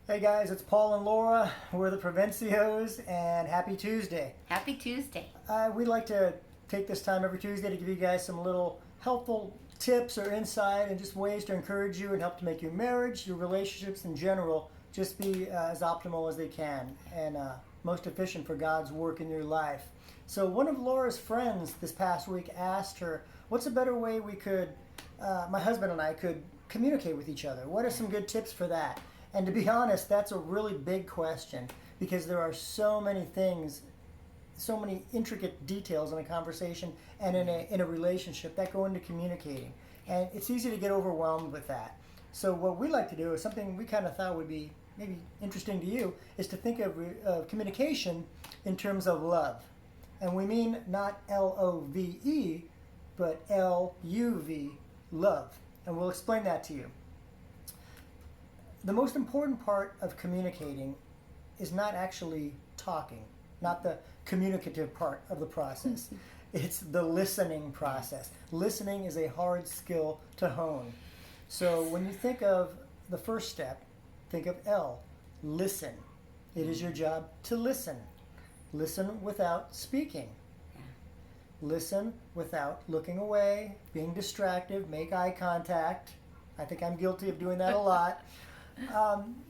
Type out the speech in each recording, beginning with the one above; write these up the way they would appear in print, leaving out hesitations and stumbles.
Hey guys, it's Paul and Laura. We're the Provencios, and happy Tuesday. Happy Tuesday. We'd like to take this time every Tuesday to give you guys some little helpful tips or insight and just ways to encourage you and help to make your marriage, your relationships in general, just be as optimal as they can and most efficient for God's work in your life. So one of Laura's friends this past week asked her, what's a better way we could, my husband and I could communicate with each other? What are some good tips for that? And to be honest, that's a really big question because there are so many things, so many intricate details in a conversation and in a relationship that go into communicating. And it's easy to get overwhelmed with that. So what we like to do is something we kind of thought would be maybe interesting to you is to think of communication in terms of love. And we mean not Love, but Luv, love. And we'll explain that to you. The most important part of communicating is not actually talking, not the communicative part of the process. It's the listening process. Listening is a hard skill to hone. So when you think of the first step, think of L, listen. It is your job to listen. Listen without speaking. Listen without looking away, being distracted, make eye contact. I think I'm guilty of doing that a lot.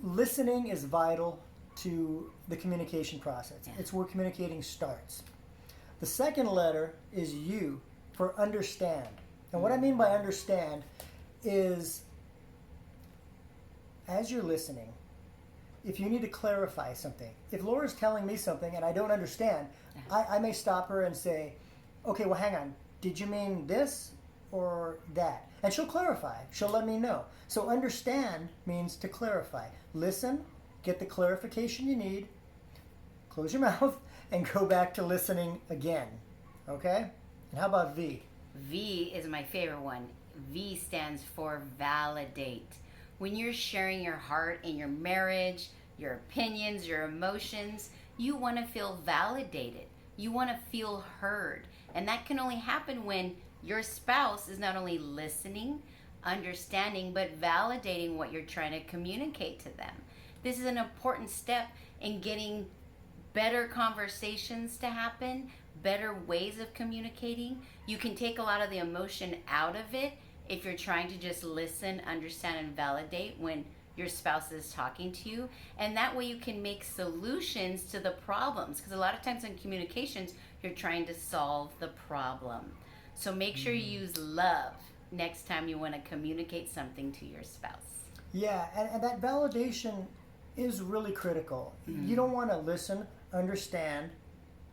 Listening is vital to the communication process. Yeah. It's where communicating starts. The second letter is U for understand. And what I mean by understand is as you're listening, if you need to clarify something, if Laura's telling me something and I don't understand, I may stop her and say, okay, well, hang on. Did you mean this or that? And she'll clarify. She'll let me know. So understand means to clarify. Listen, get the clarification you need, close your mouth, and go back to listening again. Okay? And how about V? V is my favorite one. V stands for validate. When you're sharing your heart in your marriage, your opinions, your emotions, you want to feel validated. You want to feel heard. And that can only happen when your spouse is not only listening, understanding, but validating what you're trying to communicate to them. This is an important step in getting better conversations to happen, better ways of communicating. You can take a lot of the emotion out of it if you're trying to just listen, understand, and validate when your spouse is talking to you. And that way you can make solutions to the problems. Because a lot of times in communications, you're trying to solve the problem. So make sure you use love next time you want to communicate something to your spouse. Yeah, and that validation is really critical. You don't want to listen, understand,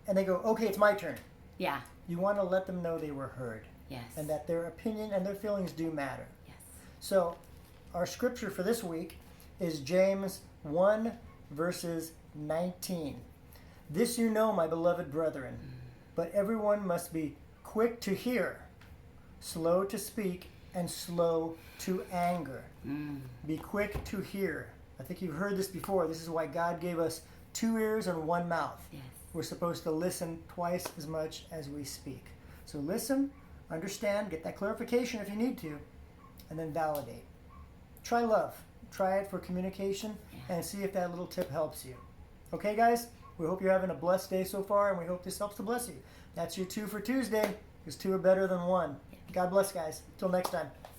and they go, okay, it's my turn. Yeah. You want to let them know they were heard. Yes. And that their opinion and their feelings do matter. Yes. So our scripture for this week is James 1 verses 19. This you know, my beloved brethren, but everyone must be quick to hear, slow to speak, and slow to anger. Be quick to hear. I think you've heard this before. This is why God gave us 2 ears and 1 mouth. Yes. We're supposed to listen twice as much as we speak. So listen, understand, get that clarification if you need to, and then validate. Try love. Try it for communication and see if that little tip helps you. Okay, guys? We hope you're having a blessed day so far, and we hope this helps to bless you. That's your 2 for Tuesday, because 2 are better than 1. God bless, guys. Till next time.